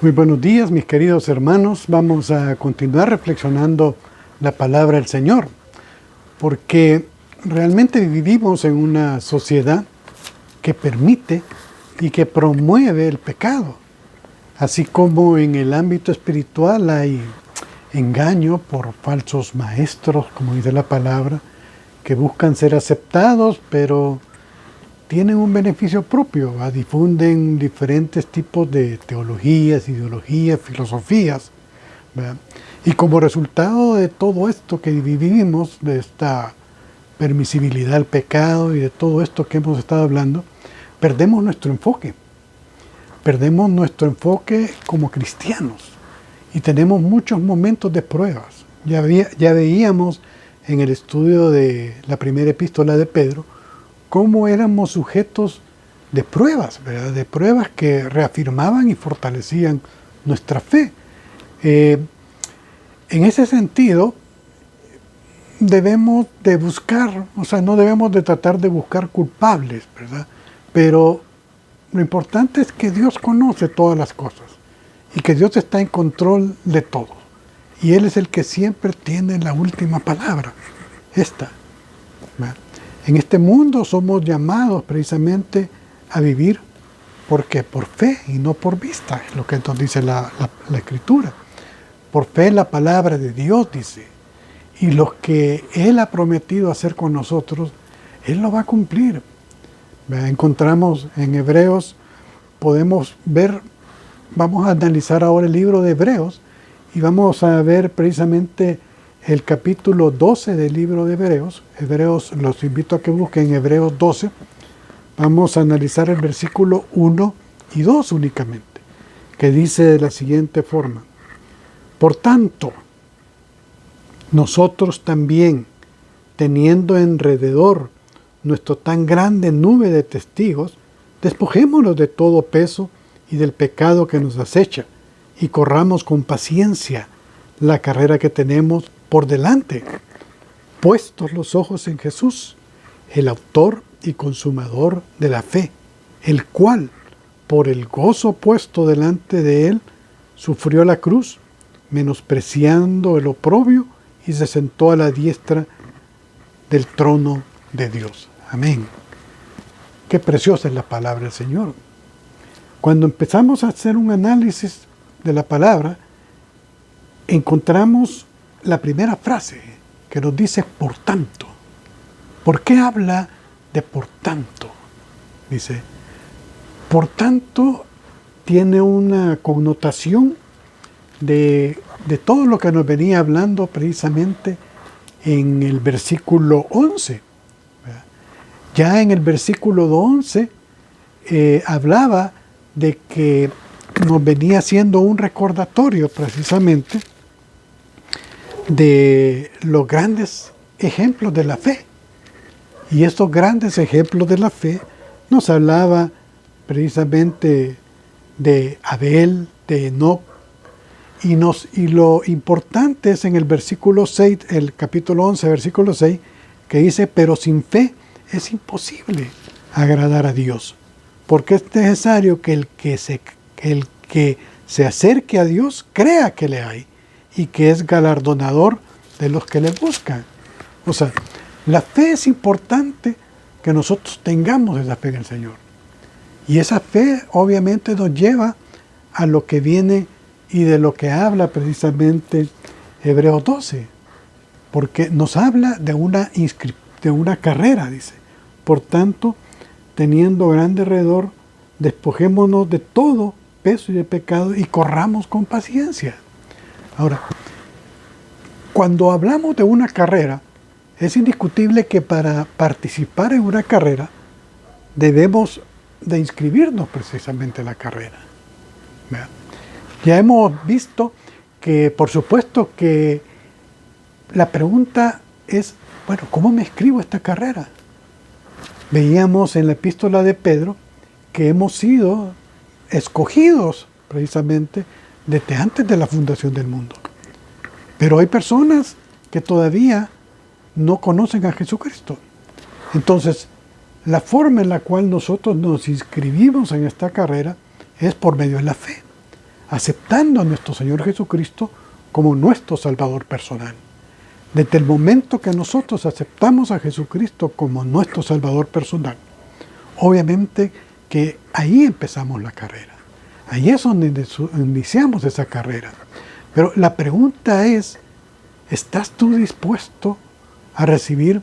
Muy buenos días, mis queridos hermanos. Vamos a continuar reflexionando la palabra del Señor, porque realmente vivimos en una sociedad que permite y que promueve el pecado. Así como en el ámbito espiritual hay engaño por falsos maestros, como dice la palabra, que buscan ser aceptados, pero tienen un beneficio propio, difunden diferentes tipos de teologías, ideologías, filosofías, ¿verdad? Y como resultado de todo esto que vivimos, de esta permisibilidad al pecado y de todo esto que hemos estado hablando, perdemos nuestro enfoque. Perdemos nuestro enfoque como cristianos y tenemos muchos momentos de pruebas. Ya veíamos en el estudio de la primera epístola de Pedro cómo éramos sujetos de pruebas, ¿verdad? De pruebas que reafirmaban y fortalecían nuestra fe. En ese sentido, debemos de buscar, no debemos de tratar de buscar culpables, ¿verdad? Pero lo importante es que Dios conoce todas las cosas y que Dios está en control de todo. Y Él es el que siempre tiene la última palabra, esta, ¿verdad? En este mundo somos llamados precisamente a vivir porque por fe y no por vista, es lo que entonces dice la Escritura. Por fe en la palabra de Dios, dice. Y lo que Él ha prometido hacer con nosotros, Él lo va a cumplir. Encontramos en Hebreos, podemos ver, vamos a analizar ahora el libro de Hebreos y vamos a ver precisamente el capítulo 12 del libro de Hebreos. Hebreos, los invito a que busquen Hebreos 12. Vamos a analizar el versículo 1 y 2 únicamente, que dice de la siguiente forma: Por tanto, nosotros también, teniendo alrededor nuestra tan grande nube de testigos, despojémonos de todo peso y del pecado que nos acecha, y corramos con paciencia la carrera que tenemos por delante, puestos los ojos en Jesús, el autor y consumador de la fe, el cual, por el gozo puesto delante de él, sufrió la cruz, menospreciando el oprobio, y se sentó a la diestra del trono de Dios. Amén. Qué preciosa es la palabra del Señor. Cuando empezamos a hacer un análisis de la palabra, encontramos la primera frase que nos dice por tanto. ¿Por qué habla de por tanto? Dice, por tanto tiene una connotación de todo lo que nos venía hablando precisamente en el versículo 11. Ya en el versículo 11 hablaba de que nos venía haciendo un recordatorio precisamente de los grandes ejemplos de la fe. Y estos grandes ejemplos de la fe nos hablaba precisamente de Abel, de Enoc, y lo importante es en el versículo 6, el capítulo 11, versículo 6, que dice, pero sin fe es imposible agradar a Dios, porque es necesario que el que se acerque a Dios crea que le hay y que es galardonador de los que le buscan. O sea, la fe es importante que nosotros tengamos esa fe en el Señor. Y esa fe obviamente nos lleva a lo que viene y de lo que habla precisamente Hebreos 12, porque nos habla de una carrera, dice. Por tanto, teniendo grande alrededor, despojémonos de todo peso y de pecado y corramos con paciencia. Ahora, cuando hablamos de una carrera, es indiscutible que para participar en una carrera debemos de inscribirnos precisamente en la carrera. ¿Verdad? Ya hemos visto que, por supuesto, que la pregunta es, bueno, ¿cómo me inscribo a esta carrera? Veíamos en la epístola de Pedro que hemos sido escogidos precisamente desde antes de la fundación del mundo. Pero hay personas que todavía no conocen a Jesucristo. Entonces, la forma en la cual nosotros nos inscribimos en esta carrera es por medio de la fe. aceptando a nuestro Señor Jesucristo como nuestro Salvador personal. Desde el momento que nosotros aceptamos a Jesucristo como nuestro Salvador personal, obviamente que ahí empezamos la carrera. Ahí es donde iniciamos esa carrera. Pero la pregunta es, ¿estás tú dispuesto a recibir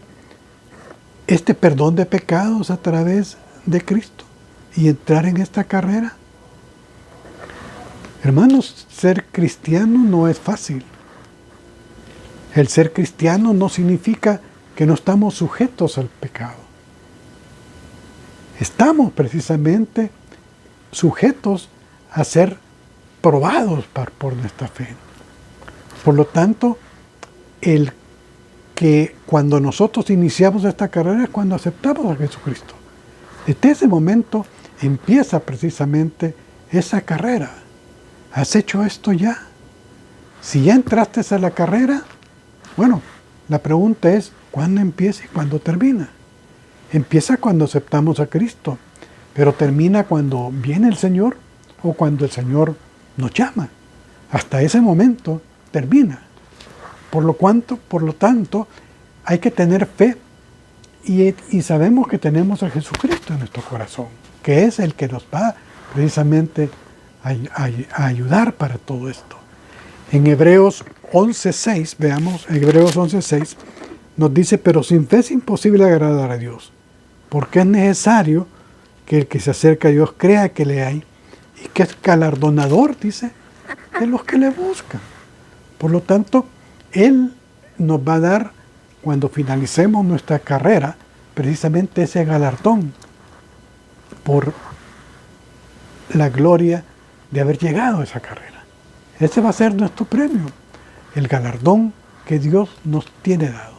este perdón de pecados a través de Cristo y entrar en esta carrera? Hermanos, ser cristiano no es fácil. El ser cristiano no significa que no estamos sujetos al pecado. Estamos precisamente sujetos a ser probados por nuestra fe. Por lo tanto, el que cuando nosotros iniciamos esta carrera es cuando aceptamos a Jesucristo. Desde ese momento empieza precisamente esa carrera. ¿Has hecho esto ya? Si ya entraste a la carrera, bueno, la pregunta es, ¿cuándo empieza y cuándo termina? Empieza cuando aceptamos a Cristo, pero termina cuando viene el Señor o cuando el Señor nos llama. Hasta ese momento termina. Por lo tanto, hay que tener fe y sabemos que tenemos a Jesucristo en nuestro corazón, que es el que nos va precisamente a ayudar para todo esto. En Hebreos 11:6, veamos, Hebreos 11:6 nos dice, pero sin fe es imposible agradar a Dios, porque es necesario que el que se acerca a Dios crea que le hay y que es galardonador, dice, de los que le buscan. Por lo tanto, Él nos va a dar, cuando finalicemos nuestra carrera, precisamente ese galardón por la gloria de haber llegado a esa carrera. Ese va a ser nuestro premio, el galardón que Dios nos tiene dado.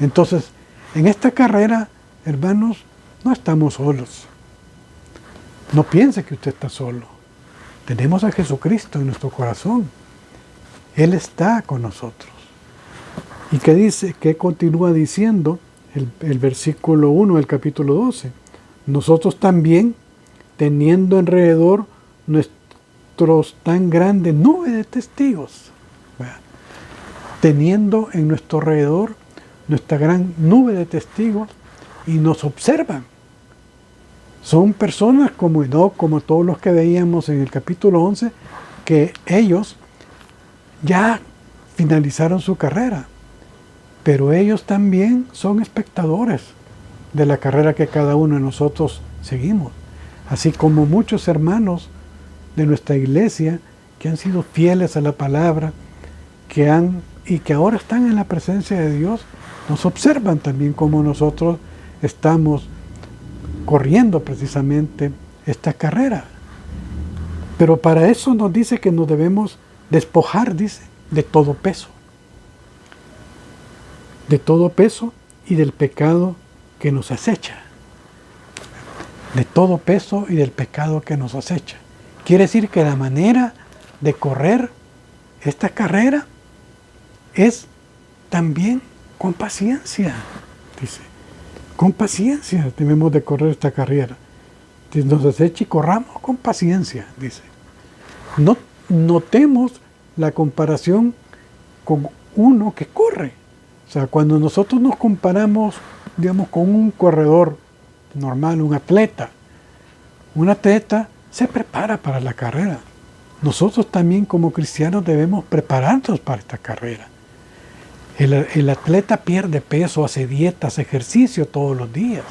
Entonces, en esta carrera, hermanos, no estamos solos. No piense que usted está solo. Tenemos a Jesucristo en nuestro corazón. Él está con nosotros. ¿Y qué dice? ¿Qué continúa diciendo el versículo 1 del capítulo 12? Nosotros también, teniendo alrededor nuestros tan grandes nube de testigos, teniendo en nuestro alrededor nuestra gran nube de testigos y nos observan. Son personas como Enoc, como todos los que veíamos en el capítulo 11, que ellos ya finalizaron su carrera, pero ellos también son espectadores de la carrera que cada uno de nosotros seguimos, así como muchos hermanos de nuestra iglesia que han sido fieles a la palabra, y que ahora están en la presencia de Dios, nos observan también como nosotros estamos corriendo precisamente esta carrera. Pero para eso nos dice que nos debemos despojar, dice, de todo peso y del pecado que nos acecha. De todo peso y del pecado que nos acecha. Quiere decir que la manera de correr esta carrera es también con paciencia, dice. Con paciencia debemos de correr esta carrera. Nos acecha y corramos con paciencia, dice. No notemos la comparación con uno que corre. O sea, cuando nosotros nos comparamos, digamos, con un corredor normal, un atleta se prepara para la carrera. Nosotros también como cristianos debemos prepararnos para esta carrera. El atleta pierde peso, hace dieta, hace ejercicio todos los días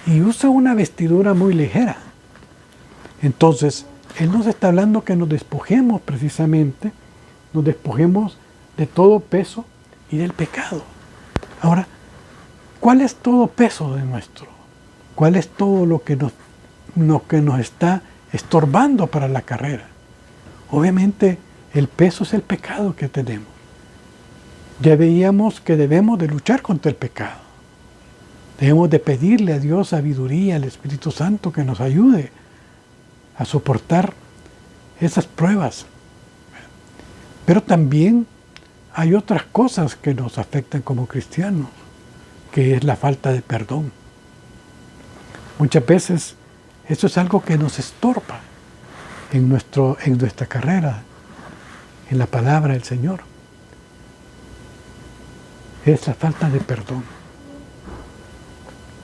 y usa una vestidura muy ligera. Entonces, Él nos está hablando que nos despojemos precisamente, nos despojemos de todo peso y del pecado. Ahora, ¿cuál es todo peso de nuestro? ¿Cuál es todo lo que nos está estorbando para la carrera? Obviamente, el peso es el pecado que tenemos. Ya veíamos que debemos de luchar contra el pecado. Debemos de pedirle a Dios sabiduría, al Espíritu Santo, que nos ayude a soportar esas pruebas. Pero también hay otras cosas que nos afectan como cristianos, que es la falta de perdón. Muchas veces eso es algo que nos estorba. en nuestra carrera, en la palabra del Señor, es la falta de perdón.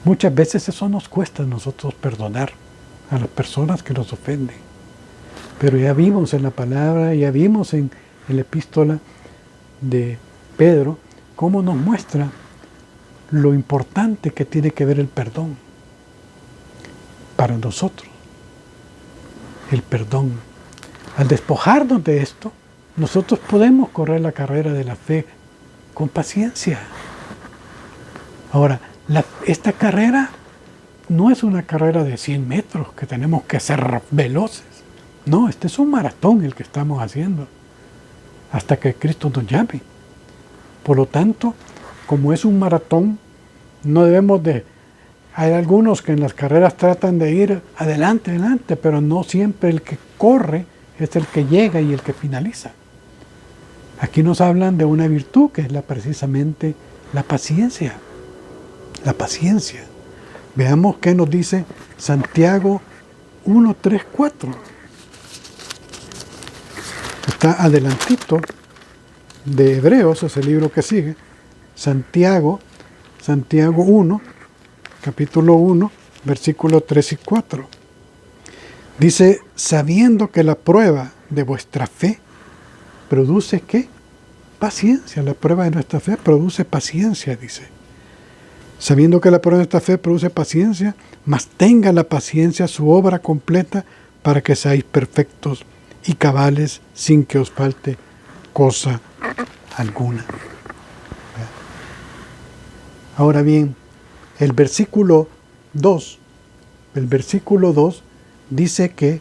Muchas veces eso nos cuesta a nosotros perdonar a las personas que nos ofenden. Pero ya vimos en la palabra, ya vimos en la epístola de Pedro, cómo nos muestra lo importante que tiene que ver el perdón para nosotros. El perdón. Al despojarnos de esto, nosotros podemos correr la carrera de la fe con paciencia. Ahora, esta carrera no es una carrera de 100 metros que tenemos que ser veloces. No, este es un maratón el que estamos haciendo hasta que Cristo nos llame. Por lo tanto, como es un maratón, no debemos de... Hay algunos que en las carreras tratan de ir adelante, pero no siempre el que corre es el que llega y el que finaliza. Aquí nos hablan de una virtud que es precisamente la paciencia. La paciencia. Veamos qué nos dice Santiago 1, 3, 4. Está adelantito de Hebreos, es el libro que sigue. Santiago 1, capítulo 1, versículos 3 y 4. Dice, sabiendo que la prueba de vuestra fe produce ¿qué? Paciencia. La prueba de nuestra fe produce paciencia, dice. Sabiendo que la prueba de nuestra fe produce paciencia, mas tenga la paciencia su obra completa para que seáis perfectos y cabales sin que os falte cosa alguna. Ahora bien, el versículo 2 dice que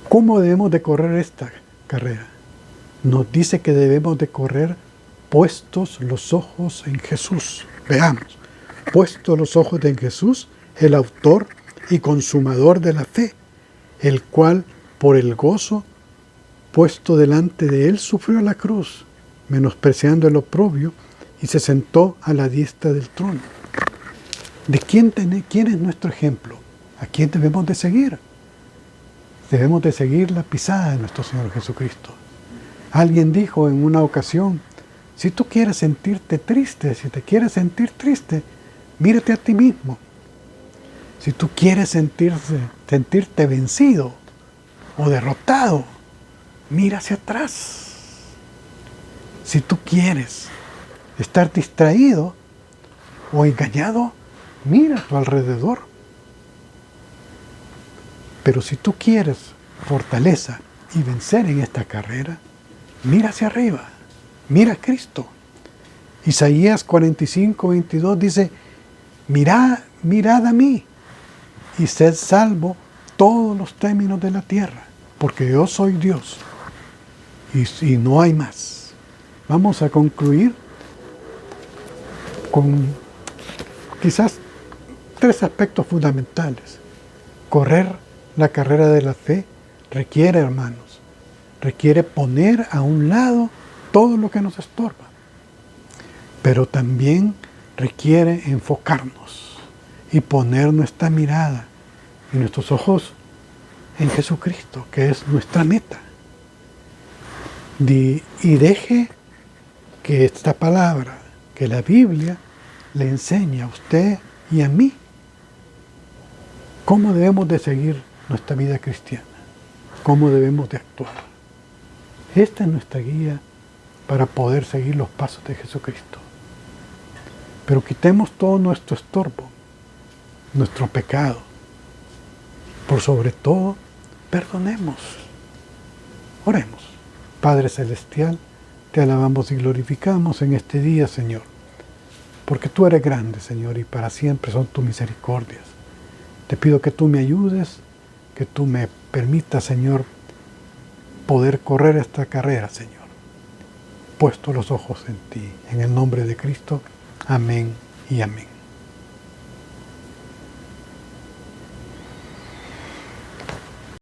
¿cómo debemos de correr esta carrera? Nos dice que debemos de correr puestos los ojos en Jesús. Veamos, puestos los ojos en Jesús, el autor y consumador de la fe, el cual por el gozo puesto delante de él sufrió la cruz, menospreciando el oprobio, y se sentó a la diestra del trono. ¿De quién es nuestro ejemplo? ¿A quién debemos de seguir? Debemos de seguir la pisada de nuestro Señor Jesucristo. Alguien dijo en una ocasión, si tú quieres sentirte triste, si te quieres sentir triste, mírate a ti mismo. Si tú quieres sentirte vencido o derrotado, mira hacia atrás. Si tú quieres estar distraído o engañado, mira a tu alrededor. Pero si tú quieres fortaleza y vencer en esta carrera, mira hacia arriba, mira a Cristo. Isaías 45, 22 dice, mirad a mí y sed salvo todos los términos de la tierra, porque yo soy Dios y no hay más. Vamos a concluir con quizás 3 aspectos fundamentales. Correr la carrera de la fe requiere, hermanos, poner a un lado todo lo que nos estorba, pero también requiere enfocarnos y poner nuestra mirada y nuestros ojos en Jesucristo, que es nuestra meta. Y deje que esta palabra, que la Biblia, le enseñe a usted y a mí cómo debemos de seguir nuestra vida cristiana, cómo debemos de actuar. Esta es nuestra guía para poder seguir los pasos de Jesucristo. Pero quitemos todo nuestro estorbo, nuestro pecado. Por sobre todo, perdonemos. Oremos. Padre Celestial, te alabamos y glorificamos en este día, Señor, porque tú eres grande, Señor, y para siempre son tus misericordias. Te pido que tú me ayudes, que tú me permitas, Señor, poder correr esta carrera, Señor, puesto los ojos en ti. En el nombre de Cristo, amén y amén.